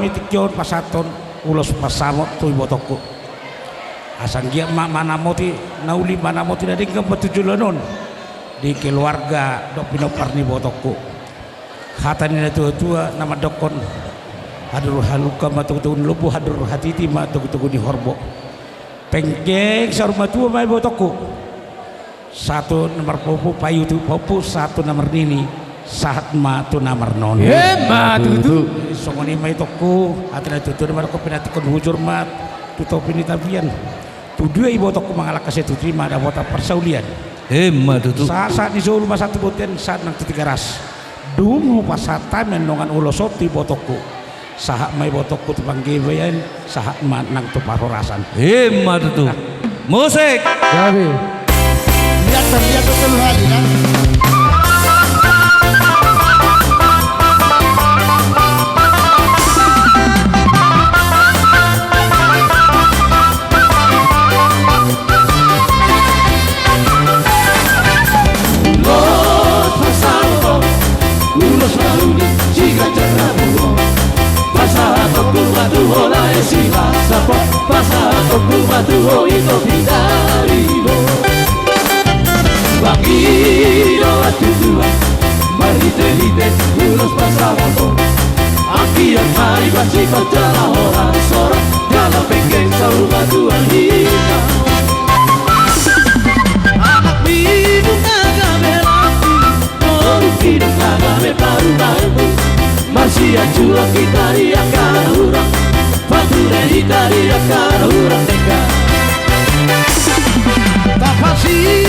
mitikyon pasaton ulos pasamot tu ibotoko asang gia mana moti nauli mana moti dari kepetujulanon di keluarga dok pinopar ni botoko hatani na tua nama dokon hadur haluka matutun lubu hadur hatiti matutugu di horbo pengkeng saruma tua mai botoko satu nomor popo payu tu popo satu nomor nini saat matu nomor non matu songoni mai toko atena tutur nomor ko pinati kon hujur mat tuto pinitapian tu dua ibu toko mengalah kasetu terima ada wota persaulian matu saat di Solo mas satu boten saat nang tiga ras dungu pasata mendongan ulosoti botoko sahak mai botoko tu panggebayan sahak mat nang tu parorasan matu musik Gabi lihat betul hal kan Masih ajua kita riakan urang Fature kita riakan urang teka Tak pasti